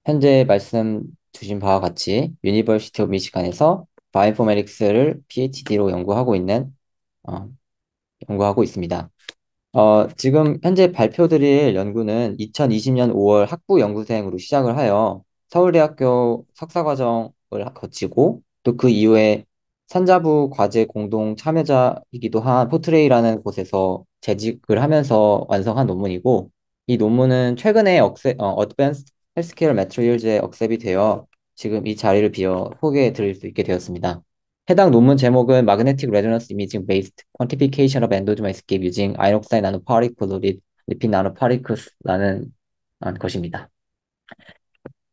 현재 말씀 주신 바와 같이 유니버시티 오브 미시간에서 바이오인포메틱스를 PhD로 어, 연구하고 있습니다. 지금 현재 발표드릴 연구는 2020년 5월 학부 연구생으로 시작을 하여 서울대학교 석사과정을 거치고 또 그 이후에 산자부 과제 공동 참여자이기도 한 포트레이라는 곳에서 재직을 하면서 완성한 논문이고, 이 논문은 최근에 Advanced Healthcare Materials에 억셉이 되어 지금 이 자리를 비워 소개해 드릴 수 있게 되었습니다. 해당 논문 제목은 Magnetic Resonance Imaging Based Quantification of Endosome Escape Using Iron Oxide Nanoparticle Loaded Lipid Nanoparticles라는 것입니다.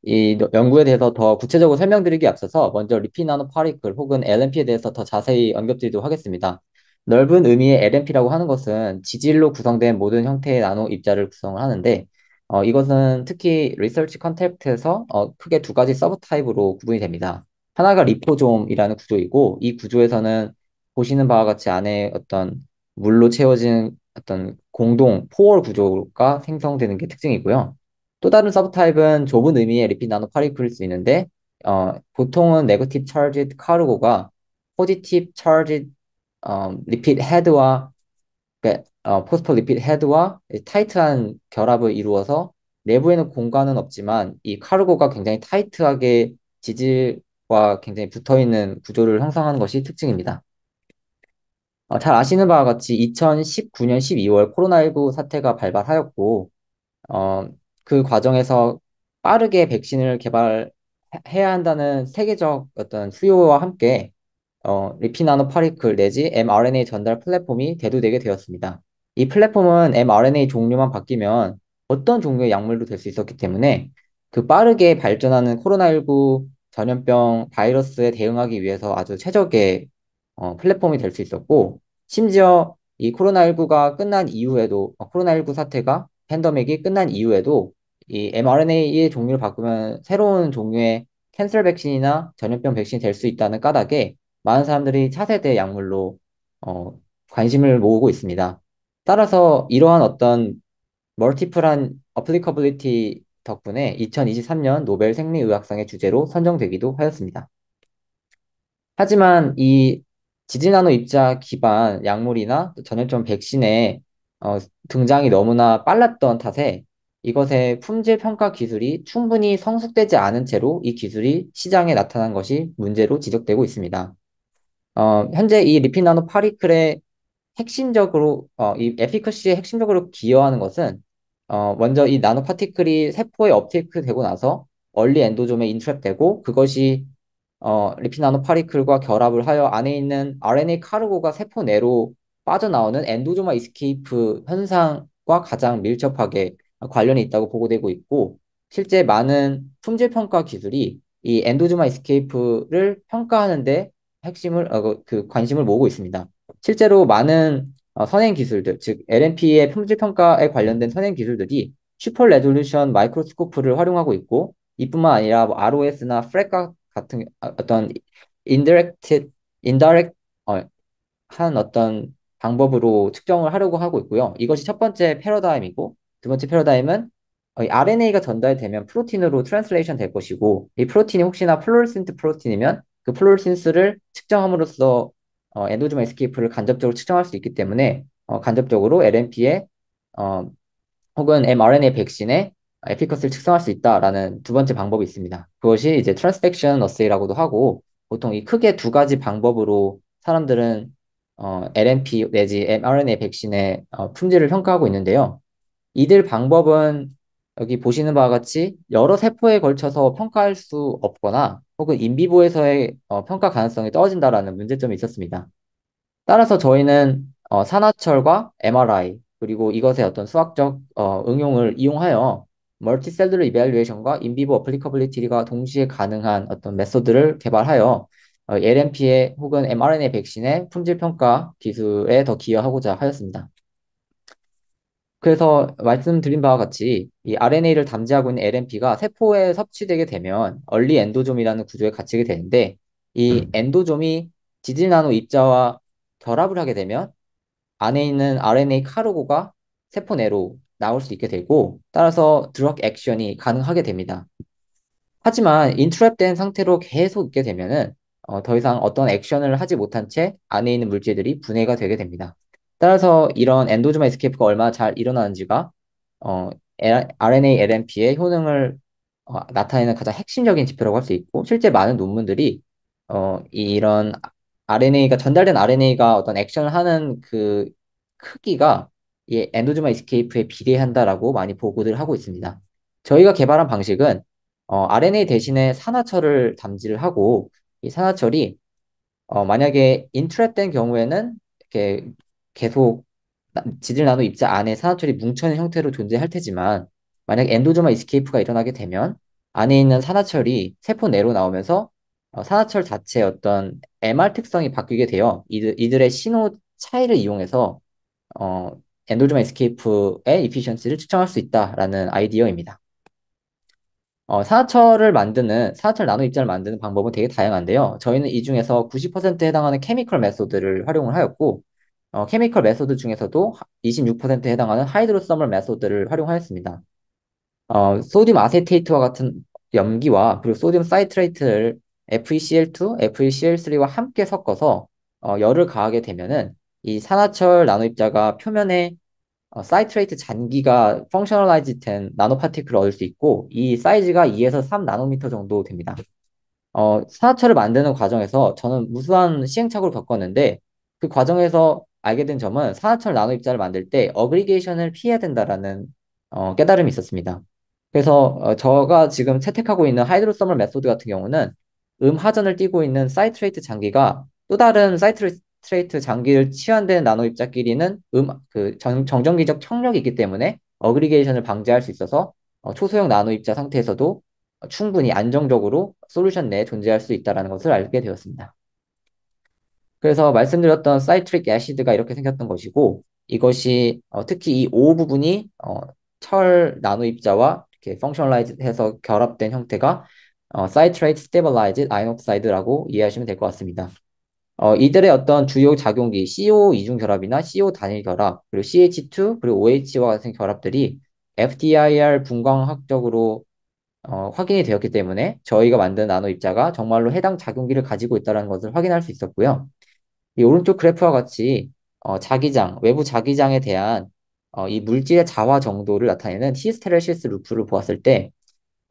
이 연구에 대해서 더 구체적으로 설명드리기 앞서서 먼저 리피드 나노 파리클 혹은 LNP에 대해서 더 자세히 언급드리도록 하겠습니다. 넓은 의미의 LNP라고 하는 것은 지질로 구성된 모든 형태의 나노 입자를 구성을 하는데, 이것은 특히 리서치 컨텍스트에서 크게 두 가지 서브 타입으로 구분이 됩니다. 하나가 리포솜이라는 구조이고, 이 구조에서는 보시는 바와 같이 안에 어떤 물로 채워진 어떤 공동 포월 구조가 생성되는 게 특징이고요. 또 다른 서브타입은 좁은 의미의 리피드 나노 파리클일 수 있는데, 보통은 네거티브 차지드 카르고가 포지티브 차지드 리피드 헤드와 포스퍼 리피드 헤드와 타이트한 결합을 이루어서 내부에는 공간은 없지만 이 카르고가 굉장히 타이트하게 지질과 굉장히 붙어 있는 구조를 형성하는 것이 특징입니다. 잘 아시는 바와 같이 2019년 12월 코로나19 사태가 발발하였고, 어, 그 과정에서 빠르게 백신을 개발해야 한다는 세계적 어떤 수요와 함께 리피드 나노 파리클 내지 mRNA 전달 플랫폼이 대두되게 되었습니다. 이 플랫폼은 mRNA 종류만 바뀌면 어떤 종류의 약물도 될 수 있었기 때문에 그 빠르게 발전하는 코로나19 전염병 바이러스에 대응하기 위해서 아주 최적의 플랫폼이 될 수 있었고, 심지어 이 코로나19가 끝난 이후에도 코로나19 사태가 팬데믹이 끝난 이후에도 이 mRNA의 종류를 바꾸면 새로운 종류의 캔서 백신이나 전염병 백신이 될 수 있다는 까닭에 많은 사람들이 차세대 약물로 어, 관심을 모으고 있습니다. 따라서 이러한 어떤 멀티플한 어플리커블리티 덕분에 2023년 노벨 생리의학상의 주제로 선정되기도 하였습니다. 하지만 이 지질나노 입자 기반 약물이나 또 전염병 백신의 어, 등장이 너무나 빨랐던 탓에 이것의 품질 평가 기술이 충분히 성숙되지 않은 채로 이 기술이 시장에 나타난 것이 문제로 지적되고 있습니다. 현재 이 리피드 나노 파리클의 이 에피커시에 핵심적으로 기여하는 것은 먼저 이 나노 파티클이 세포에 업테이크 되고 나서 얼리 엔도좀에 인트랩되고 그것이 리피드 나노 파리클과 결합을 하여 안에 있는 RNA 카르고가 세포 내로 빠져나오는 엔도조마 이스케이프 현상과 가장 밀접하게 관련이 있다고 보고되고 있고, 실제 많은 품질 평가 기술이 이 엔도조마 이스케이프를 평가하는데 관심을 모으고 있습니다. 실제로 많은 선행 기술들, 즉 LNP의 품질 평가에 관련된 선행 기술들이 슈퍼 레졸루션 마이크로스코프를 활용하고 있고, 이뿐만 아니라 뭐 ROS나 프렉 같은 어떤 인디렉트 인다렉트 한 어떤 방법으로 측정을 하려고 하고 있고요. 이것이 첫 번째 패러다임이고, 두 번째 패러다임은 이 RNA가 전달되면 프로틴으로 트랜슬레이션 될 것이고, 이 프로틴이 혹시나 플로레센트 프로틴이면 그 플로레센스를 측정함으로써 엔도좀 에스케이프를 간접적으로 측정할 수 있기 때문에 간접적으로 LNP의 혹은 mRNA 백신의 에피커스를 측정할 수 있다라는 두 번째 방법이 있습니다. 그것이 이제 트랜스펙션 어세이라고도 하고, 보통 이 크게 두 가지 방법으로 사람들은 LNP 내지 mRNA 백신의 품질을 평가하고 있는데요. 이들 방법은 여기 보시는 바와 같이 여러 세포에 걸쳐서 평가할 수 없거나 혹은 인비보에서의 평가 가능성이 떨어진다라는 문제점이 있었습니다. 따라서 저희는 산화철과 MRI 그리고 이것의 어떤 수학적 응용을 이용하여 멀티셀룰러 이밸루에이션과 인비보 어플리커빌리티가 동시에 가능한 어떤 메소드를 개발하여 LNP의 혹은 mRNA 백신의 품질 평가 기술에 더 기여하고자 하였습니다. 그래서 말씀드린 바와 같이 이 RNA를 담지하고 있는 LNP가 세포에 섭취되게 되면 얼리 엔도좀이라는 구조에 갇히게 되는데, 이 엔도좀이 지질 나노 입자와 결합을 하게 되면 안에 있는 RNA 카르고가 세포 내로 나올 수 있게 되고, 따라서 드럭 액션이 가능하게 됩니다. 하지만 인트랩된 상태로 계속 있게 되면은 더 이상 어떤 액션을 하지 못한 채 안에 있는 물질들이 분해가 되게 됩니다. 따라서 이런 엔도조마 에스케이프가 얼마나 잘 일어나는지가 어, RNA, LNP의 효능을 나타내는 가장 핵심적인 지표라고 할 수 있고, 실제 많은 논문들이 이런 RNA가 전달된 RNA가 어떤 액션을 하는 그 크기가 이 엔도조마 에스케이프에 비례한다라고 많이 보고들 하고 있습니다. 저희가 개발한 방식은 RNA 대신에 산화철을 담지를 하고, 이 산화철이 만약에 인트랩된 경우에는 이렇게 계속 지질 나노 입자 안에 산화철이 뭉쳐있는 형태로 존재할 테지만, 만약 엔도조마 이스케이프가 일어나게 되면 안에 있는 산화철이 세포 내로 나오면서 산화철 자체의 어떤 MR 특성이 바뀌게 되어 이들의 신호 차이를 이용해서 어, 엔도조마 이스케이프의 이피션시를 측정할 수 있다라는 아이디어입니다. 산화철 나노 입자를 만드는 방법은 되게 다양한데요. 저희는 이 중에서 90%에 해당하는 케미컬 메소드를 활용을 하였고, 케미컬 메소드 중에서도 26%에 해당하는 하이드로서멀 메소드를 활용하였습니다. 소듐 아세테이트와 같은 염기와 그리고 소듐 사이트레이트를 FeCl2, FeCl3와 함께 섞어서 열을 가하게 되면은 이 산화철 나노 입자가 표면에 사이트레이트 잔기가 펑셔널라이즈 된 나노파티클을 얻을 수 있고, 이 사이즈가 2에서 3 나노미터 정도 됩니다. 산화철을 만드는 과정에서 저는 무수한 시행착오를 겪었는데, 그 과정에서 알게 된 점은 산화철 나노 입자를 만들 때 어그리게이션을 피해야 된다라는 깨달음이 있었습니다. 그래서 저가 지금 채택하고 있는 하이드로서멀 메소드 같은 경우는 음하전을 띠고 있는 사이트레이트 장기가 또 다른 사이트레이트 장기를 치환된 나노 입자끼리는 정전기적 청력이 있기 때문에 어그리게이션을 방지할 수 있어서 초소형 나노 입자 상태에서도 충분히 안정적으로 솔루션 내에 존재할 수 있다는 것을 알게 되었습니다. 그래서 말씀드렸던 사이트릭 애시드가 이렇게 생겼던 것이고, 이것이 특히 이 O 부분이 철 나노 입자와 이렇게 펑셔널라이즈 해서 결합된 형태가 사이트레이트 스테빌라이즈 아이옥사이드라고 이해하시면 될 것 같습니다. 이들의 어떤 주요 작용기 CO 이중 결합이나 CO 단일 결합, 그리고 CH2 그리고 OH와 같은 결합들이 FTIR 분광학적으로 확인이 되었기 때문에 저희가 만든 나노 입자가 정말로 해당 작용기를 가지고 있다는 것을 확인할 수 있었고요. 이 오른쪽 그래프와 같이 자기장, 외부 자기장에 대한 이 물질의 자화 정도를 나타내는 히스테레시스 루프를 보았을 때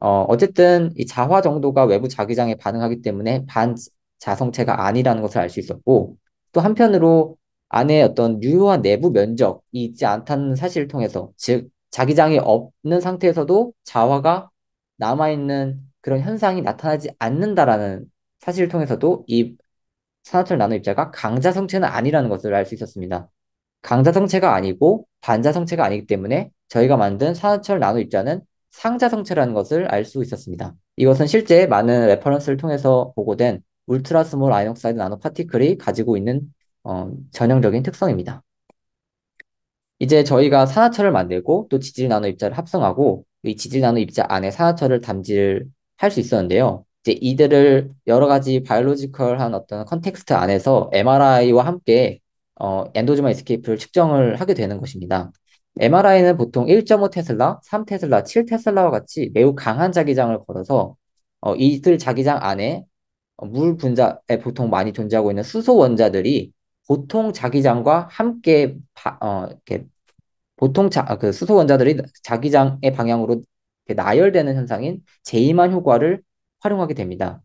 어쨌든 이 자화 정도가 외부 자기장에 반응하기 때문에 반자성체가 아니라는 것을 알 수 있었고, 또 한편으로 안에 어떤 유효한 내부 면적이 있지 않다는 사실을 통해서, 즉 자기장이 없는 상태에서도 자화가 남아있는 그런 현상이 나타나지 않는다라는 사실을 통해서도 이 산화철 나노 입자가 강자성체는 아니라는 것을 알 수 있었습니다. 강자성체가 아니고 반자성체가 아니기 때문에 저희가 만든 산화철 나노 입자는 상자성체라는 것을 알 수 있었습니다. 이것은 실제 많은 레퍼런스를 통해서 보고된 울트라 스몰 아이옥사이드 나노 파티클이 가지고 있는 전형적인 특성입니다. 이제 저희가 산화철을 만들고 또 지질 나노 입자를 합성하고 이 지질 나노 입자 안에 산화철을 담질 할 수 있었는데요. 이제 이들을 여러 가지 바이올로지컬한 어떤 컨텍스트 안에서 MRI와 함께 엔도조마 에스케이프를 측정을 하게 되는 것입니다. MRI는 보통 1.5 테슬라, 3 테슬라, 7 테슬라와 같이 매우 강한 자기장을 걸어서 이들 자기장 안에 물 분자에 보통 많이 존재하고 있는 수소 원자들이 보통 자기장과 함께 이렇게 그 수소 원자들이 자기장의 방향으로 이렇게 나열되는 현상인 제이만 효과를 활용하게 됩니다.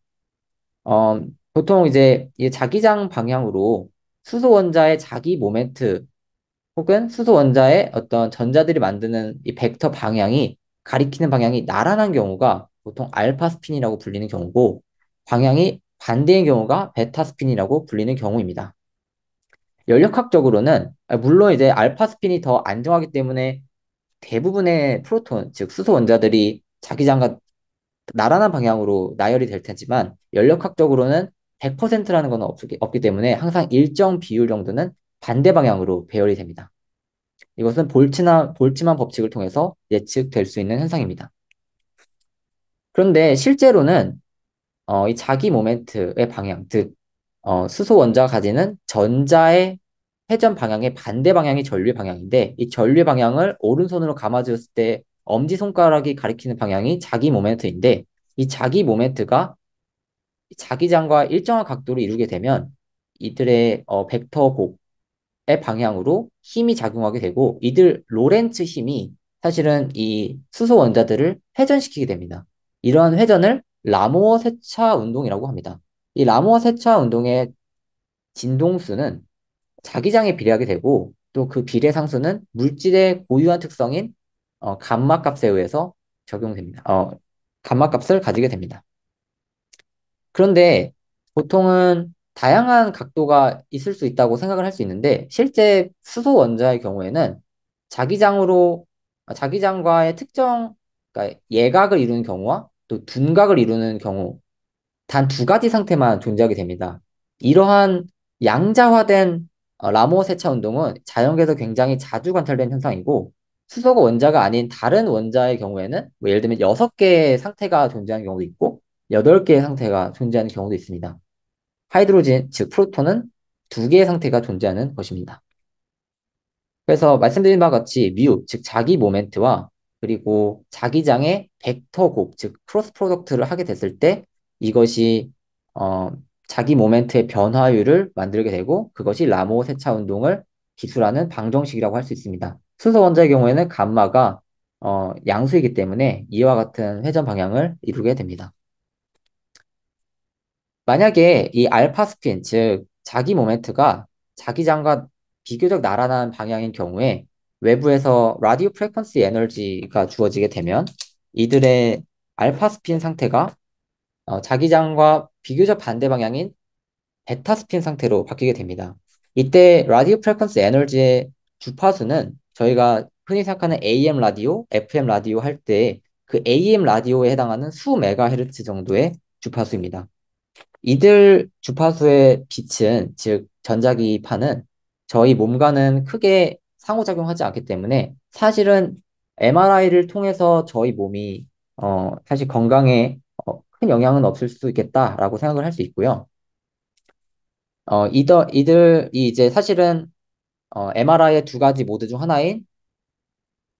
어, 보통 이제 이 자기장 방향으로 수소 원자의 자기 모멘트 혹은 수소 원자의 어떤 전자들이 만드는 이 벡터 방향이 가리키는 방향이 나란한 경우가 보통 알파 스핀이라고 불리는 경우고, 방향이 반대인 경우가 베타 스핀이라고 불리는 경우입니다. 연력학적으로는 물론 이제 알파 스핀이 더 안정하기 때문에 대부분의 프로톤, 즉 수소 원자들이 자기장과 나란한 방향으로 나열이 될 테지만, 연력학적으로는 100%라는 건 없기 때문에 항상 일정 비율 정도는 반대 방향으로 배열이 됩니다. 이것은 볼츠만 법칙을 통해서 예측될 수 있는 현상입니다. 그런데 실제로는 이 자기 모멘트의 방향, 즉 수소 원자가 가지는 전자의 회전 방향의 반대 방향이 전류 방향인데, 이 전류 방향을 오른손으로 감아주었을 때 엄지손가락이 가리키는 방향이 자기 모멘트인데, 이 자기 모멘트가 자기장과 일정한 각도를 이루게 되면 이들의 벡터 곱의 방향으로 힘이 작용하게 되고 이들 로렌츠 힘이 사실은 이 수소 원자들을 회전시키게 됩니다. 이러한 회전을 라모어 세차 운동이라고 합니다. 이 라모어 세차 운동의 진동수는 자기장에 비례하게 되고 또 그 비례 상수는 물질의 고유한 특성인 감마 값에 의해서 적용됩니다. 감마 값을 가지게 됩니다. 그런데 보통은 다양한 각도가 있을 수 있다고 생각을 할 수 있는데 실제 수소 원자의 경우에는 자기장으로 자기장과의 특정 그러니까 예각을 이루는 경우와 또 둔각을 이루는 경우 단 두 가지 상태만 존재하게 됩니다. 이러한 양자화된 라모 세차 운동은 자연계에서 굉장히 자주 관찰되는 현상이고 수소가 원자가 아닌 다른 원자의 경우에는 뭐 예를 들면 6개의 상태가 존재하는 경우도 있고 8개의 상태가 존재하는 경우도 있습니다. 하이드로젠, 즉 프로톤은 2개의 상태가 존재하는 것입니다. 그래서 말씀드린 바와 같이 즉 자기 모멘트와 그리고 자기장의 벡터 곱, 즉 크로스 프로덕트를 하게 됐을 때 이것이 어, 자기 모멘트의 변화율을 만들게 되고 그것이 라모 세차 운동을 기술하는 방정식이라고 할 수 있습니다. 수소 원자의 경우에는 감마가 양수이기 때문에 이와 같은 회전 방향을 이루게 됩니다. 만약에 이 알파 스핀, 즉 자기 모멘트가 자기장과 비교적 나란한 방향인 경우에 외부에서 라디오 프리퀀시 에너지가 주어지게 되면 이들의 알파 스핀 상태가 자기장과 비교적 반대 방향인 베타 스핀 상태로 바뀌게 됩니다. 이때 라디오 프리퀀시 에너지의 주파수는 저희가 흔히 생각하는 AM 라디오, FM 라디오 할 때 그 AM 라디오에 해당하는 수 메가헤르츠 정도의 주파수입니다. 이들 주파수의 빛은, 즉 전자기파는 저희 몸과는 크게 상호작용하지 않기 때문에 사실은 MRI를 통해서 저희 몸이 사실 건강에 큰 영향은 없을 수 있겠다라고 생각을 할 수 있고요. 이들이 이제 사실은 MRI의 두 가지 모드 중 하나인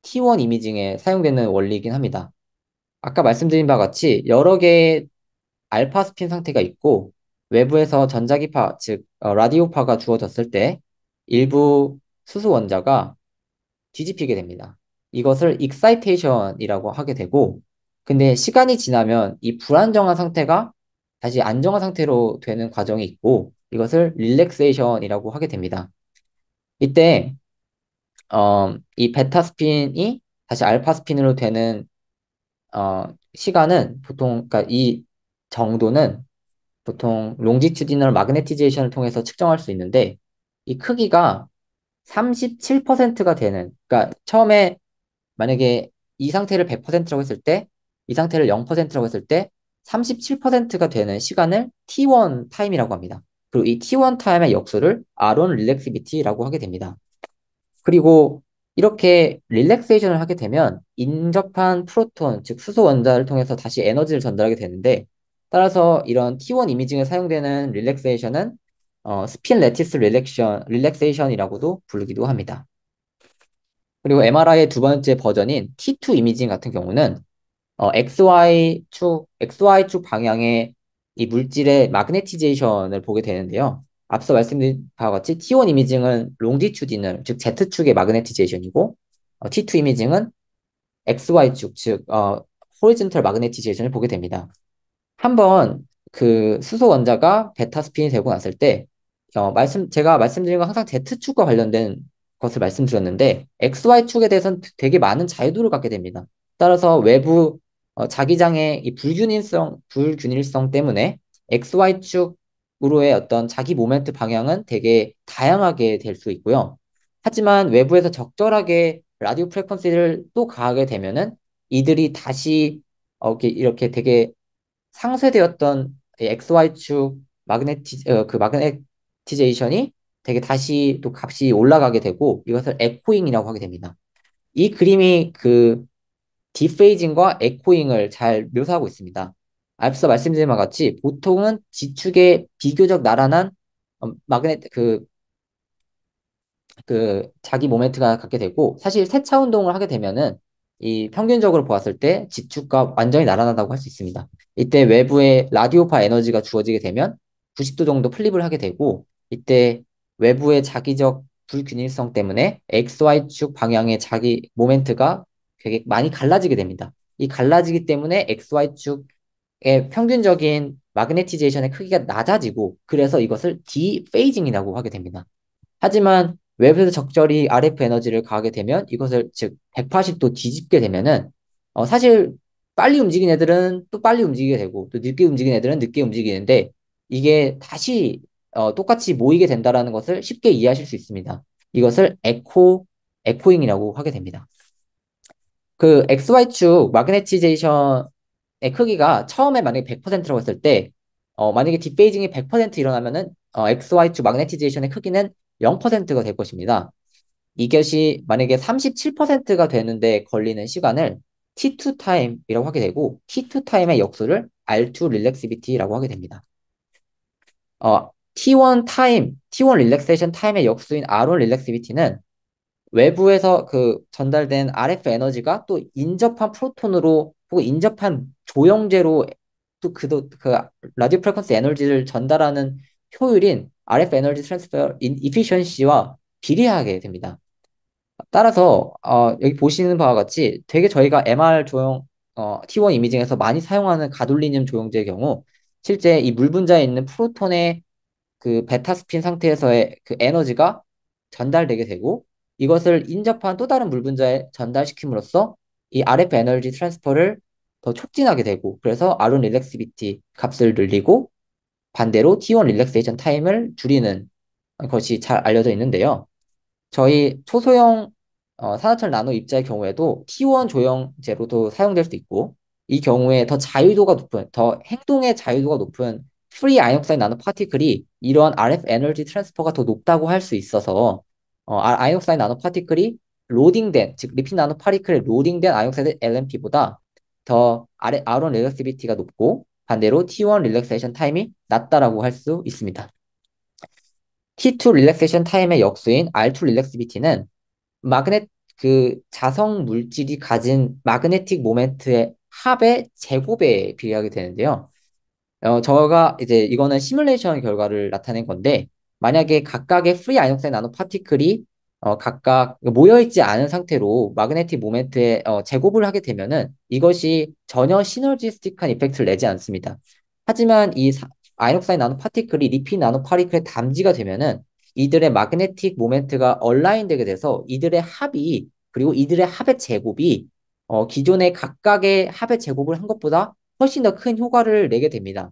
T1 이미징에 사용되는 원리이긴 합니다. 아까 말씀드린 바와 같이 여러 개의 알파 스핀 상태가 있고 외부에서 전자기파, 즉 라디오파가 주어졌을 때 일부 수소 원자가 뒤집히게 됩니다. 이것을 익사이테이션이라고 하게 되고 근데 시간이 지나면 이 불안정한 상태가 다시 안정한 상태로 되는 과정이 있고 이것을 릴렉세이션이라고 하게 됩니다. 이때 이 베타 스핀이 다시 알파 스핀으로 되는 시간은 보통 그러니까 이 정도는 보통 롱지튜디널 마그네티제이션을 통해서 측정할 수 있는데 이 크기가 37%가 되는 그러니까 처음에 만약에 이 상태를 100%라고 했을 때 이 상태를 0%라고 했을 때 37%가 되는 시간을 T1 타임이라고 합니다. 그리고 이 T1 타임의 역수를 R1 릴렉시비티라고 하게 됩니다. 그리고 이렇게 릴렉세이션을 하게 되면 인접한 프로톤, 즉 수소 원자를 통해서 다시 에너지를 전달하게 되는데 따라서 이런 T1 이미징에 사용되는 릴렉세이션은 스핀 레티스 릴렉세이션이라고도 부르기도 합니다. 그리고 MRI의 두 번째 버전인 T2 이미징 같은 경우는 XY축 방향의 이 물질의 마그네티제이션을 보게 되는데요. 앞서 말씀드린 바와 같이 T1 이미징은 롱디튜디널, 즉 Z축의 마그네티제이션이고, T2 이미징은 XY축, 즉 호리즌털 마그네티제이션을 보게 됩니다. 한번 그 수소 원자가 베타 스핀이 되고 났을 때, 제가 말씀드린 건 항상 Z축과 관련된 것을 말씀드렸는데, XY축에 대해서는 되게 많은 자유도를 갖게 됩니다. 따라서 외부 자기장의 이 불균일성 때문에 XY축으로의 어떤 자기 모멘트 방향은 되게 다양하게 될 수 있고요. 하지만 외부에서 적절하게 라디오 프리퀀시를 또 가하게 되면은 이들이 다시 이렇게 되게 상쇄되었던 XY축 그 마그네티제이션이 되게 다시 또 값이 올라가게 되고 이것을 에코잉이라고 하게 됩니다. 이 그림이 그 디페이징과 에코잉을 잘 묘사하고 있습니다. 앞서 말씀드린 바와 같이 보통은 지축에 비교적 나란한 마그네 그 자기 모멘트가 갖게 되고 사실 세차 운동을 하게 되면은 이 평균적으로 보았을 때 지축과 완전히 나란하다고 할 수 있습니다. 이때 외부에 라디오파 에너지가 주어지게 되면 90도 정도 플립을 하게 되고, 이때 외부의 자기적 불균일성 때문에 XY축 방향의 자기 모멘트가 되게 많이 갈라지게 됩니다. 이 갈라지기 때문에 XY축의 평균적인 마그네티제이션의 크기가 낮아지고, 그래서 이것을 디페이징이라고 하게 됩니다. 하지만 외부에서 적절히 RF 에너지를 가하게 되면 이것을 즉 180도 뒤집게 되면은 사실 빨리 움직이는 애들은 또 빨리 움직이게 되고 또 늦게 움직이는 애들은 늦게 움직이는데, 이게 다시 똑같이 모이게 된다라는 것을 쉽게 이해하실 수 있습니다. 이것을 에코잉이라고 하게 됩니다. 그 XY축 마그네티제이션의 크기가 처음에 만약에 100%라고 했을 때, 만약에 딥페이징이 100% 일어나면은 XY축 마그네티제이션의 크기는 0%가 될 것입니다. 이것이 만약에 37%가 되는데 걸리는 시간을 T2 타임이라고 하게 되고, T2 타임의 역수를 R2 릴렉시비티라고 하게 됩니다. T1 타임, T1 릴렉세이션 타임의 역수인 R1 릴렉시비티는 외부에서 그 전달된 RF 에너지가 또 인접한 프로톤으로 혹은 인접한 조형제로 그 라디오 프리퀀시 에너지를 전달하는 효율인 RF 에너지 트랜스퍼 인 이피션시와 비례하게 됩니다. 따라서 여기 보시는 바와 같이 되게 저희가 MR 조형 T1 이미징에서 많이 사용하는 가돌리늄 조형제의 경우, 실제 이 물 분자에 있는 프로톤의 그 베타 스핀 상태에서의 그 에너지가 전달되게 되고, 이것을 인접한 또 다른 물 분자에 전달시킴으로써 이 RF 에너지 트랜스퍼를 더 촉진하게 되고, 그래서 R1 릴렉시비티 값을 늘리고 반대로 T1 릴렉세이션 타임을 줄이는 것이 잘 알려져 있는데요. 저희 초소형 산화철 나노 입자의 경우에도 T1 조형제로도 사용될 수 있고, 이 경우에 더 자유도가 높은, 더 행동의 자유도가 높은 프리 아이옥사이드 나노 파티클이 이러한 RF 에너지 트랜스퍼가 더 높다고 할 수 있어서 아이옥사이드 나노 파티클이 로딩된, 즉 리핀 나노 파티클에 로딩된 아이옥사이드 LMP보다 더 R1 릴렉시비티가 높고 반대로 T1 릴렉세이션 타임이 낮다라고 할 수 있습니다. T2 릴렉세이션 타임의 역수인 R2 릴렉시비티는 마그넷 그 자성 물질이 가진 마그네틱 모멘트의 합의 제곱에 비례하게 되는데요. 저가 이제 이거는 시뮬레이션 결과를 나타낸 건데, 만약에 각각의 프리 아이온사이드 나노 파티클이 각각 모여있지 않은 상태로 마그네틱 모멘트의 제곱을 하게 되면은 이것이 전혀 시너지스틱한 이펙트를 내지 않습니다. 하지만 이 아이온사이드 나노 파티클이 리핀 나노 파티클에 담지가 되면은 이들의 마그네틱 모멘트가 얼라인 되게 돼서 이들의 합이, 그리고 이들의 합의 제곱이 기존의 각각의 합의 제곱을 한 것보다 훨씬 더 큰 효과를 내게 됩니다.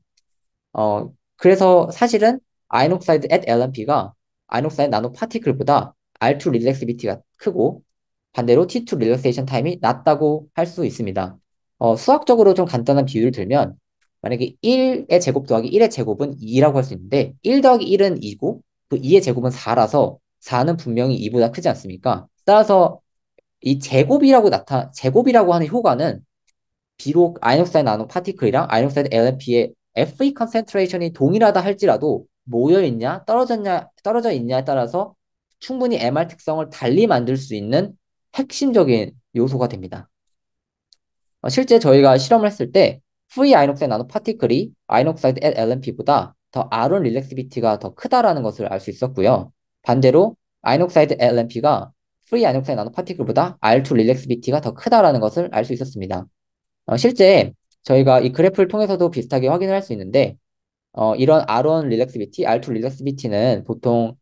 그래서 사실은 아이녹사이드 at LMP가 아이녹사이드 나노 파티클보다 R2 릴렉시비티가 크고 반대로 T2 릴렉세이션 타임이 낮다고 할 수 있습니다. 수학적으로 좀 간단한 비유를 들면, 만약에 1의 제곱 더하기 1의 제곱은 2라고 할 수 있는데 1 더하기 1은 2고 그 2의 제곱은 4라서 4는 분명히 2보다 크지 않습니까? 따라서 이 제곱이라고 하는 효과는 비록 아이녹사이드 나노 파티클이랑 아이녹사이드 LNP의 Fe 컨센트레이션이 동일하다 할지라도 모여 있냐 떨어져 있냐에 따라서 충분히 MR 특성을 달리 만들 수 있는 핵심적인 요소가 됩니다. 실제 저희가 실험을 했을 때 프리 아이녹사이드 나노 파티클이 아이녹사이드 LNP보다 더 R1 릴렉시비티가 더 크다라는 것을 알 수 있었고요. 반대로 아이녹사이드 LNP가 프리 아이녹사이드 나노 파티클보다 R2 릴렉시비티가 더 크다라는 것을 알 수 있었습니다. 실제 저희가 이 그래프를 통해서도 비슷하게 확인을 할 수 있는데, 이런 R1 릴렉시비티, R2 릴렉시비티는 보통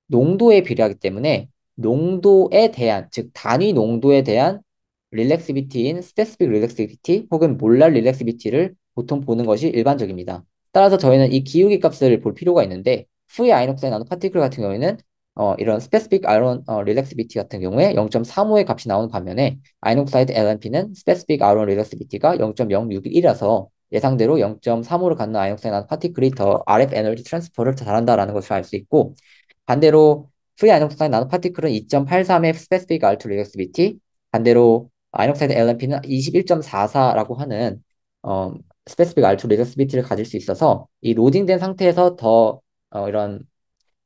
농도에 비례하기 때문에 농도에 대한, 즉 단위 농도에 대한 릴렉시비티인 스페시픽 릴렉시비티 혹은 몰랄 릴렉시비티를 보통 보는 것이 일반적입니다. 따라서 저희는 이 기울기 값을 볼 필요가 있는데, 프리 아이녹사이드 나노 파티클 같은 경우에는 이런 스페시픽 아이론 릴렉시비티 같은 경우에 0.35의 값이 나오는 반면에 아이녹사이드 LNP는 스페시픽 아이론 릴렉시비티가 0.061이라서 예상대로 0.35를 갖는 아이녹사이드 나노 파티클이 더 RF 에너지 트랜스퍼를 잘한다라는 것을 알 수 있고, 반대로 프리 아이녹사이드 나노 파티클은 2.83의 스페시픽 R2 릴렉시비티, 반대로 아이녹사이드 LNP는 21.44라고 하는 스페시픽 R2 릴렉시비티를 가질 수 있어서 이 로딩된 상태에서 더 이런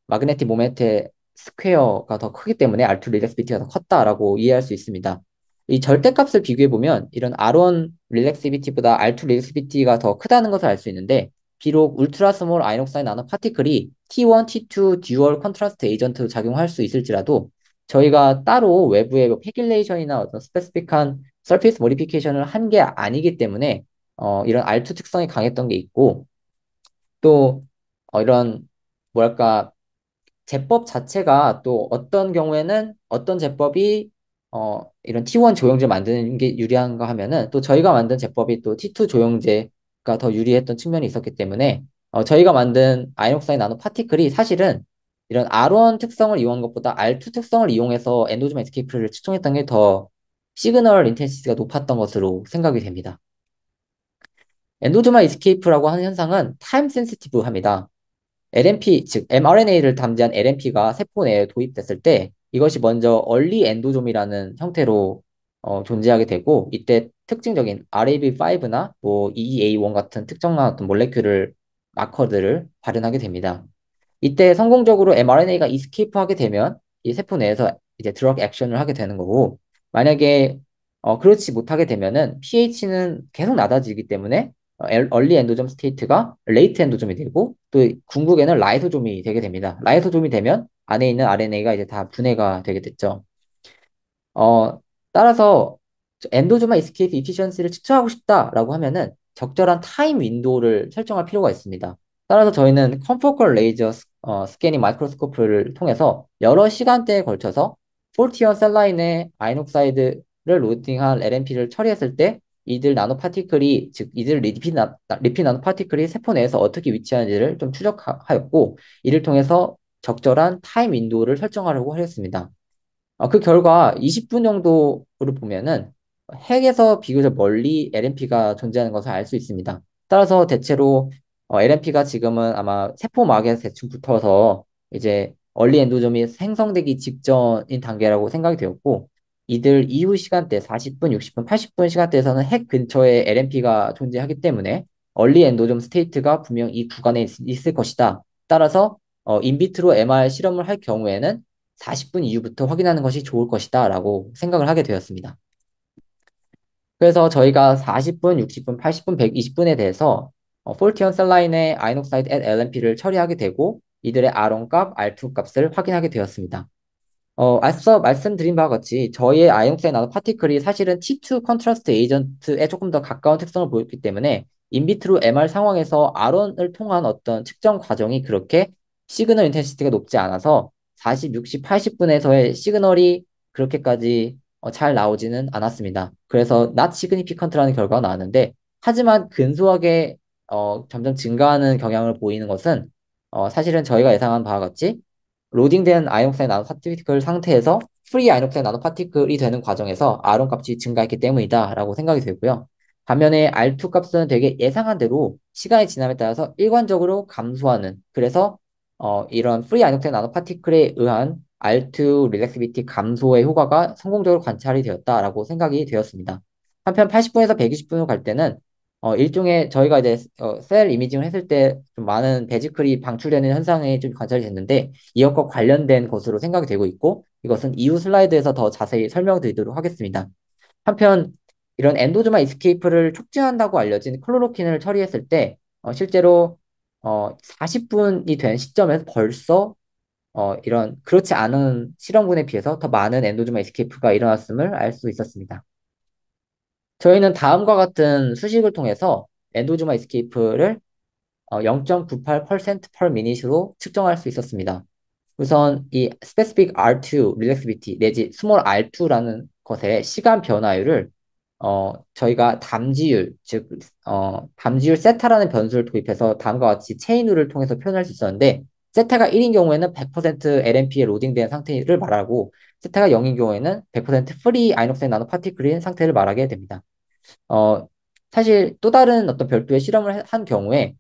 마그네틱 모멘트의 스퀘어가 더 크기 때문에 R2 릴렉시비티가 더 컸다라고 이해할 수 있습니다. 이 절대값을 비교해 보면 이런 R1 릴렉시비티보다 R2 릴렉시비티가 더 크다는 것을 알 수 있는데, 비록 울트라 스몰 아인옥사이드 나노 파티클이 T1, T2 듀얼 컨트라스트 에이전트로 작용할 수 있을지라도 저희가 따로 외부에 뭐 패길레이션이나 어떤 스페시픽한 서피스 모디피케이션을 한 게 아니기 때문에 이런 R2 특성이 강했던 게 있고, 또 이런 뭐랄까 제법 자체가 또 어떤 경우에는 어떤 제법이 이런 T1 조영제 만드는 게 유리한가 하면은 또 저희가 만든 제법이 또 T2 조영제가 더 유리했던 측면이 있었기 때문에 저희가 만든 아이녹사이 나노 파티클이 사실은 이런 R1 특성을 이용한 것보다 R2 특성을 이용해서 엔도즈마 에스케이프를 측정했던 게 더 시그널 인텐시티가 높았던 것으로 생각이 됩니다. 엔도즈마 이스케이프라고 하는 현상은 타임 센시티브합니다. LNP, 즉 mRNA를 담재한 LNP가 세포 내에 도입됐을 때 이것이 먼저 얼리 엔도좀이라는 형태로 존재하게 되고, 이때 특징적인 RAB5나 뭐 EEA1 같은 특정한 어떤 몰레큘을 마커들을 발현하게 됩니다. 이때 성공적으로 mRNA가 이스케이프하게 되면 이 세포 내에서 이제 드럭 액션을 하게 되는 거고, 만약에 그렇지 못하게 되면은 pH는 계속 낮아지기 때문에 얼리 엔도점 스테이트가 레이트 엔도점이 되고, 또 궁극에는 라이소좀이 되게 됩니다. 라이소좀이 되면 안에 있는 RNA가 이제 다 분해가 되게 됐죠. 어, 따라서 엔도조마 이스케이프 이피션시를 측정하고 싶다라고 하면은 적절한 타임 윈도우를 설정할 필요가 있습니다. 따라서 저희는 컨포컬 레이저 스캐닝 마이크로스코프를 통해서 여러 시간대에 걸쳐서 폴티언 셀라인에 아이녹사이드를 로딩한 LNP를 처리했을 때 이들 나노 파티클이, 즉 이들 리피 나노 파티클이 세포 내에서 어떻게 위치하는지를 좀 추적하였고, 이를 통해서 적절한 타임 윈도우를 설정하려고 하였습니다. 그 결과 20분 정도를 보면은 핵에서 비교적 멀리 LNP가 존재하는 것을 알 수 있습니다. 따라서 대체로 LNP가 지금은 아마 세포막에 대충 붙어서 이제 얼리 엔도점이 생성되기 직전인 단계라고 생각이 되었고, 이들 이후 시간대 40분, 60분, 80분 시간대에서는 핵 근처에 LNP가 존재하기 때문에 얼리 엔도점 스테이트가 분명 이 구간에 있을 것이다. 따라서 인비트로 MR 실험을 할 경우에는 40분 이후부터 확인하는 것이 좋을 것이다 라고 생각을 하게 되었습니다. 그래서 저희가 40분, 60분, 80분, 120분에 대해서 폴티언 셀라인의 아이녹사이드 앳 LNP를 처리하게 되고, 이들의 R1 값, R2 값을 확인하게 되었습니다. 앞서 말씀드린 바와 같이 저희의 아이온사이 나노 파티클이 사실은 T2 컨트라스트 에이전트에 조금 더 가까운 특성을 보였기 때문에 인비트로 MR 상황에서 R1을 통한 어떤 측정 과정이 그렇게 시그널 인텐시티가 높지 않아서 40, 60, 80분에서의 시그널이 그렇게까지 잘 나오지는 않았습니다. 그래서 not significant라는 결과가 나왔는데, 하지만 근소하게 점점 증가하는 경향을 보이는 것은 사실은 저희가 예상한 바와 같이 로딩된 아이온사이 나노 파티클 상태에서 프리 아이온사이 나노 파티클이 되는 과정에서 R1 값이 증가했기 때문이다라고 생각이 되고요. 반면에 R2 값은 되게 예상한 대로 시간이 지남에 따라서 일관적으로 감소하는, 그래서 이런 프리 아이온사이 나노 파티클에 의한 R2 릴렉시비티 감소의 효과가 성공적으로 관찰이 되었다라고 생각이 되었습니다. 한편 80분에서 120분으로 갈 때는 일종의 저희가 이제 셀 이미징을 했을 때 좀 많은 베지클이 방출되는 현상이 좀 관찰이 됐는데, 이것과 관련된 것으로 생각이 되고 있고, 이것은 이후 슬라이드에서 더 자세히 설명드리도록 하겠습니다. 한편 이런 엔도조마 이스케이프를 촉진한다고 알려진 클로로킨을 처리했을 때 실제로 40분이 된 시점에서 벌써 이런 그렇지 않은 실험군에 비해서 더 많은 엔도조마 이스케이프가 일어났음을 알 수 있었습니다. 저희는 다음과 같은 수식을 통해서 엔도조마 이스케이프를 0.98% per minute로 측정할 수 있었습니다. 우선 이 specific R2 relaxivity 내지 small R2라는 것의 시간 변화율을 저희가 담지율, 즉 담지율 세타라는 변수를 도입해서 다음과 같이 체인룰을 통해서 표현할 수 있었는데, 세타가 1인 경우에는 100% LNP에 로딩된 상태를 말하고, 세타가 0인 경우에는 100% 프리 아이녹사이 나노 파티클인 상태를 말하게 됩니다. 어, 사실 또 다른 어떤 별도의 실험을 한 경우에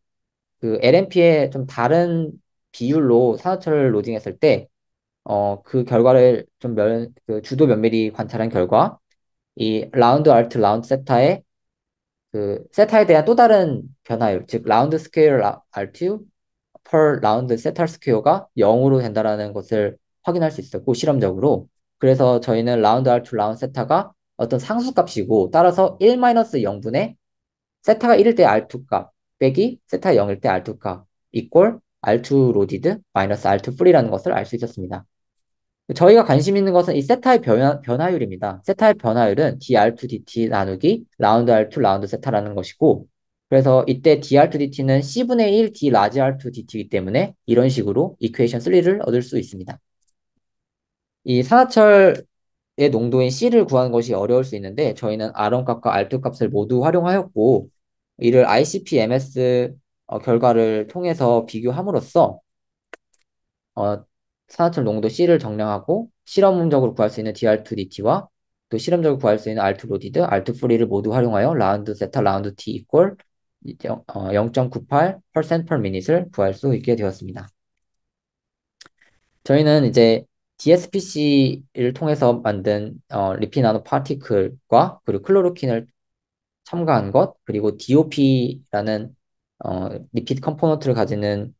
그 LNP에 좀 다른 비율로 산화철을 로딩했을 때, 그 결과를 좀 그 주도 면밀히 관찰한 결과, 이 라운드 알트 라운드 세타의 그 세타에 대한 또 다른 변화율, 즉 라운드 스퀘어 알트 per 라운드 세타 스퀘어가 0으로 된다라는 것을 확인할 수 있었고, 실험적으로. 그래서 저희는 라운드 알트 라운드 세타가 어떤 상수값이고 따라서 1-0분의 세타가 1일 때 R2 값 빼기 세타가 0일 때 R2 값 이꼴 R2 로디드 마이너스 R2 프리라는 것을 알 수 있었습니다. 저희가 관심 있는 것은 이 세타의 변화율입니다. 세타의 변화율은 dR2 dt 나누기 라운드 R2 라운드 세타라는 것이고 그래서 이때 dR2 dt는 C분의 1 d 라지 R2 dt이기 때문에 이런 식으로 이퀘이션 3를 얻을 수 있습니다. 이 산화철의 농도인 C를 구하는 것이 어려울 수 있는데 저희는 R1 값과 R2 값을 모두 활용하였고 이를 ICP-MS 결과를 통해서 비교함으로써 어, 산화철 농도 C를 정량하고 실험적으로 구할 수 있는 dR2dt와 또 실험적으로 구할 수 있는 R2 로디드, R2 프리를 모두 활용하여 라운드 세타 라운드 T 이퀄 0.98% per minute을 구할 수 있게 되었습니다. 저희는 이제 DSPC를 통해서 만든 리핀 나노 파티클과 그리고 클로로킨을 첨가한 것, 그리고 DOP라는 리피드 컴포넌트를 가지는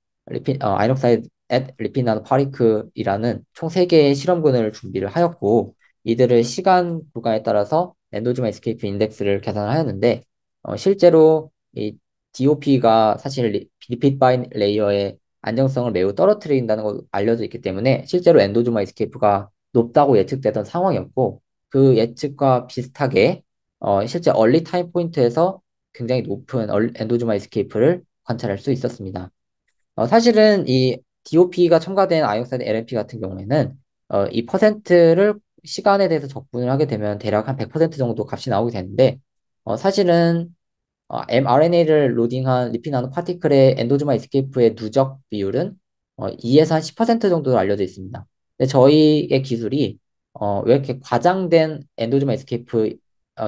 아이녹사이드 앳 리피드 나노 파티클이라는 총 3개의 실험군을 준비를 하였고 이들을 시간 구간에 따라서 엔도지마 에스케이프 인덱스를 계산을 하였는데 실제로 이 DOP가 사실 리피드 바이 레이어의 안정성을 매우 떨어뜨린다는 걸 알려져 있기 때문에 실제로 엔도지마 에스케이프가 높다고 예측되던 상황이었고 그 예측과 비슷하게 실제 얼리 타임 포인트에서 굉장히 높은 엔도주마 에스케이프를 관찰할 수 있었습니다. 사실은 이 DOP가 첨가된 아이오사이드 LNP 같은 경우에는 이 퍼센트를 시간에 대해서 적분을 하게 되면 대략 한 100% 정도 값이 나오게 되는데 사실은 mRNA를 로딩한 리피드 나노 파티클의 엔도주마 에스케이프의 누적 비율은 2에서 한 10% 정도로 알려져 있습니다. 근데 저희의 기술이 왜 이렇게 과장된 엔도주마 에스케이프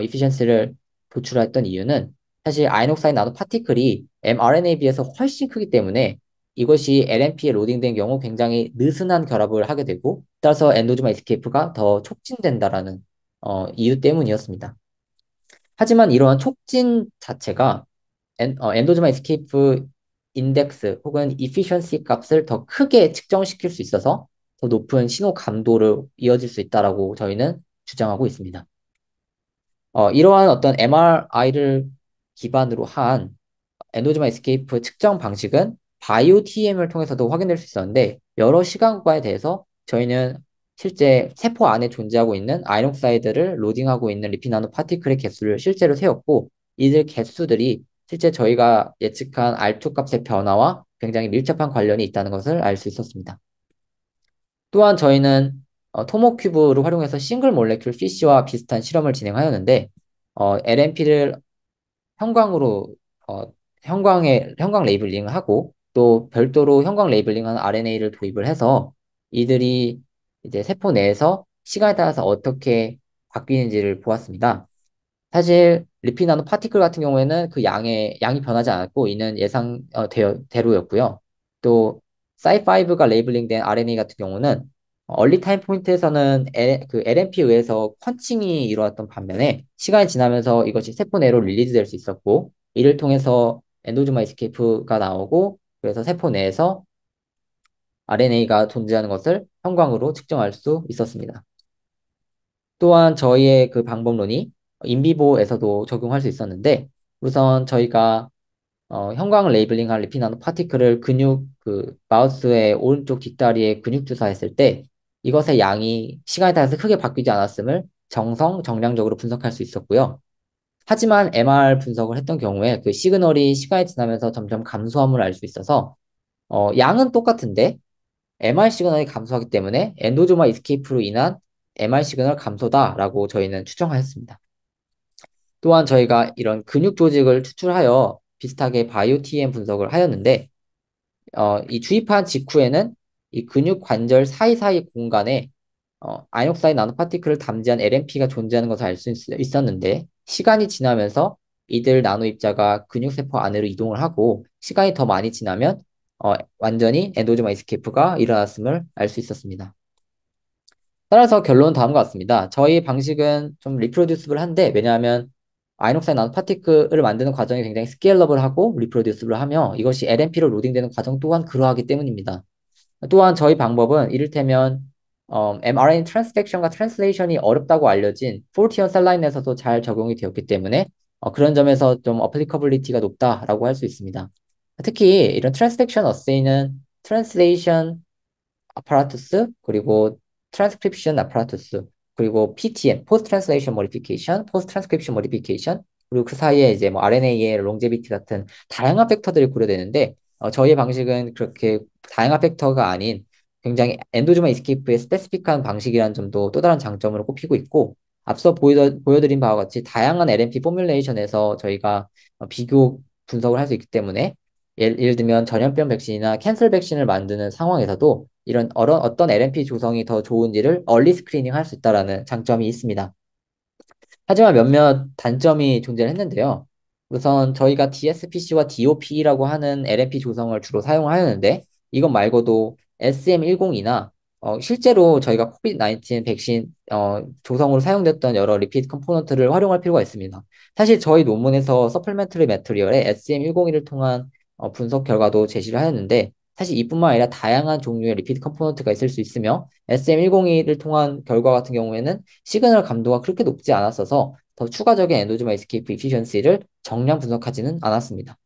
이피션시를 도출했던 이유는 사실 아이녹사이드 나노 파티클이 mRNA에 비해서 훨씬 크기 때문에 이것이 LNP에 로딩된 경우 굉장히 느슨한 결합을 하게 되고 따라서 엔도주마 에스케이프가 더 촉진된다라는 이유 때문이었습니다. 하지만 이러한 촉진 자체가 엔도즈마 에스케이프 인덱스 혹은 이피션시 값을 더 크게 측정시킬 수 있어서 더 높은 신호 감도로 이어질 수 있다라고 저희는 주장하고 있습니다. 이러한 어떤 MRI를 기반으로 한 엔도즈마 에스케이프 측정 방식은 바이오 TM을 통해서도 확인될 수 있었는데 여러 시간과에 대해서 저희는 실제 세포 안에 존재하고 있는 아이녹사이드를 로딩하고 있는 리핀 나노 파티클의 개수를 실제로 세웠고 이들 개수들이 실제 저희가 예측한 R2 값의 변화와 굉장히 밀접한 관련이 있다는 것을 알 수 있었습니다. 또한 저희는 토모큐브를 활용해서 싱글 몰레큘 피쉬와 비슷한 실험을 진행하였는데 LNP를 형광으로 어, 형광 레이블링을 하고 또 별도로 형광 레이블링한 RNA를 도입을 해서 이들이 이제 세포 내에서 시간에 따라서 어떻게 바뀌는지를 보았습니다. 사실 리피드 나노 파티클 같은 경우에는 그 양이 변하지 않았고 이는 대로였고요. 또 사이5가 레이블링된 RNA 같은 경우는 얼리 타임 포인트에서는 그 LNP에 의해서 펀칭이 이루어졌던 반면에 시간이 지나면서 이것이 세포 내로 릴리즈 될 수 있었고 이를 통해서 엔도주마 에스케이프가 나오고 그래서 세포 내에서 RNA가 존재하는 것을 형광으로 측정할 수 있었습니다. 또한 저희의 그 방법론이 인비보에서도 적용할 수 있었는데 우선 저희가 형광 레이블링한 리핀 나노 파티클을 그 마우스의 오른쪽 뒷다리에 근육 주사했을 때 이것의 양이 시간에 따라서 크게 바뀌지 않았음을 정량적으로 분석할 수 있었고요. 하지만 MR 분석을 했던 경우에 그 시그널이 시간이 지나면서 점점 감소함을 알 수 있어서 양은 똑같은데 MR 시그널이 감소하기 때문에 엔도조마 이스케이프로 인한 MR 시그널 감소다라고 저희는 추정하였습니다. 또한 저희가 이런 근육 조직을 추출하여 비슷하게 바이오 TM 분석을 하였는데 이 주입한 직후에는 이 근육 관절 사이사이 공간에 아이녹사이드 나노파티클을 담지한 LNP가 존재하는 것을 알 수 있었는데 시간이 지나면서 이들 나노 입자가 근육세포 안으로 이동을 하고 시간이 더 많이 지나면 완전히 엔도조마 이스케이프가 일어났음을 알 수 있었습니다. 따라서 결론은 다음과 같습니다. 저희 방식은 좀 리프로듀스블한데 왜냐하면 아이녹사이드 나노파티클을 만드는 과정이 굉장히 스케일러블하고 리프로듀스블하며 이것이 LNP로 로딩되는 과정 또한 그러하기 때문입니다. 또한 저희 방법은 이를테면 mRNA 트랜스펙션과 트랜슬레이션이 어렵다고 알려진 포르티온 셀라인에서도 잘 적용이 되었기 때문에 그런 점에서 좀 어플리커블리티가 높다라고 할 수 있습니다. 특히 이런 트랜스펙션 어세이는 트랜슬레이션 아파라투스 그리고 트랜스크립션 아파라투스 그리고 PTM 포스트 트랜슬레이션 모디피케이션, 포스트 트랜스크립션 모디피케이션 그리고 그 사이에 이제 뭐 RNA의 롱제비티 같은 다양한 팩터들이 고려되는데 저희의 방식은 그렇게 다양한 팩터가 아닌 굉장히 엔도조마 이스케이프에 스페시픽한 방식이라는 점도 또 다른 장점으로 꼽히고 있고 앞서 보여드린 바와 같이 다양한 LNP 포뮬레이션에서 저희가 비교 분석을 할 수 있기 때문에 예를 들면 전염병 백신이나 캔슬 백신을 만드는 상황에서도 이런 어떤 LNP 조성이 더 좋은지를 얼리 스크리닝 할 수 있다라는 장점이 있습니다. 하지만 몇몇 단점이 존재했는데요. 우선 저희가 DSPC와 DOP라고 하는 LNP 조성을 주로 사용하였는데 이것 말고도 SM10이나 실제로 저희가 코비드-19 백신 조성으로 사용됐던 여러 리피드 컴포넌트를 활용할 필요가 있습니다. 사실 저희 논문에서 서플멘터리 매트리얼에 SM101을 통한 분석 결과도 제시를 하였는데 사실 이뿐만 아니라 다양한 종류의 리피드 컴포넌트가 있을 수 있으며 SM101을 통한 결과 같은 경우에는 시그널 감도가 그렇게 높지 않았어서 더 추가적인 엔도조마 에스케이프 이피션시를 정량 분석하지는 않았습니다.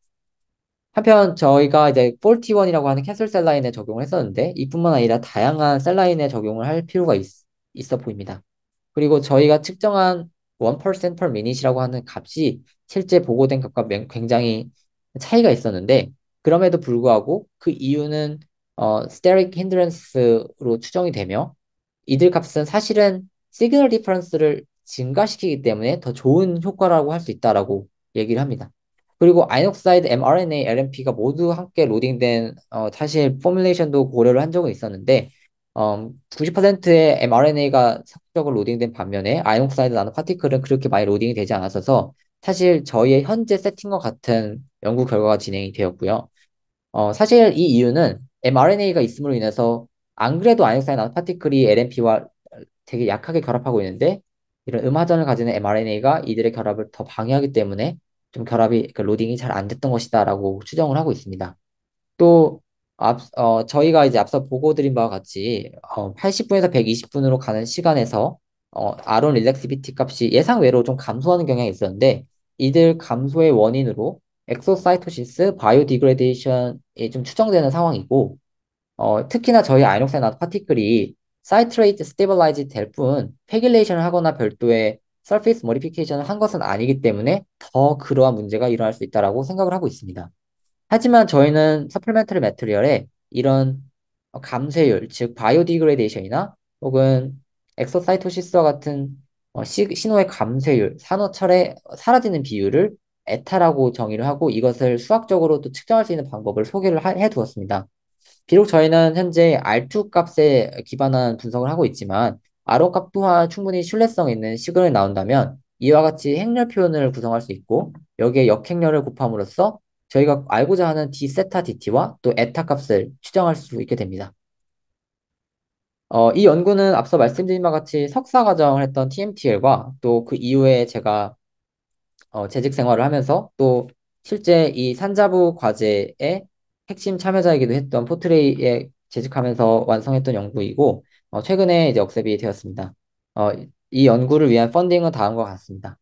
한편 저희가 이제 41이라고 하는 캔슬 셀 라인에 적용을 했었는데 이뿐만 아니라 다양한 셀 라인에 적용을 할 필요가 있어 보입니다. 그리고 저희가 측정한 1% per minute이라고 하는 값이 실제 보고된 값과 굉장히 차이가 있었는데 그럼에도 불구하고 그 이유는 steric hindrance로 추정이 되며 이들 값은 사실은 시그널 디퍼런스를 증가시키기 때문에 더 좋은 효과라고 할 수 있다라고 얘기를 합니다. 그리고 아이녹사이드 mRNA, LNP가 모두 함께 로딩된 사실 포뮬레이션도 고려를 한 적은 있었는데 90%의 mRNA가 상적으로 로딩된 반면에 아이녹사이드 나노 파티클은 그렇게 많이 로딩이 되지 않았어서 사실 저희의 현재 세팅과 같은 연구 결과가 진행이 되었고요. 사실 이 이유는 mRNA가 있음으로 인해서 안 그래도 아인슈타인 나노파티클이 LNP와 되게 약하게 결합하고 있는데 이런 음하전을 가지는 mRNA가 이들의 결합을 더 방해하기 때문에 좀 결합이 그 로딩이 잘 안 됐던 것이다라고 추정을 하고 있습니다. 또 저희가 이제 앞서 보고 드린 바와 같이 80분에서 120분으로 가는 시간에서 아론 릴렉시비티 값이 예상외로 좀 감소하는 경향이 있었는데 이들 감소의 원인으로 엑소사이토시스 바이오디그레데이션이 좀 추정되는 상황이고 특히나 저희 아이녹산 나노 파티클이 사이트레이트 스테빌라이즈 될 뿐 페길레이션을 하거나 별도의 서페이스 모디피케이션을 한 것은 아니기 때문에 더 그러한 문제가 일어날 수 있다라고 생각을 하고 있습니다. 하지만 저희는 서플멘터리 매트리얼에 이런 감쇄율, 즉 바이오디그레데이션이나 혹은 엑소사이토시스와 같은 신호의 감쇄율, 산호철에 사라지는 비율을 에타라고 정의를 하고 이것을 수학적으로도 측정할 수 있는 방법을 소개를 해 두었습니다. 비록 저희는 현재 R2 값에 기반한 분석을 하고 있지만 R5 값 또한 충분히 신뢰성 있는 시그널이 나온다면 이와 같이 행렬 표현을 구성할 수 있고 여기에 역행렬을 곱함으로써 저희가 알고자 하는 d 세타 dt와 또 에타 값을 추정할 수 있게 됩니다. 이 연구는 앞서 말씀드린 바와 같이 석사 과정을 했던 TMTL과 또 그 이후에 제가 재직 생활을 하면서 또 실제 이 산자부 과제의 핵심 참여자이기도 했던 포트레이에 재직하면서 완성했던 연구이고 최근에 이제 억셉이 되었습니다. 이 연구를 위한 펀딩은 다음과 같습니다.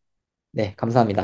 네, 감사합니다.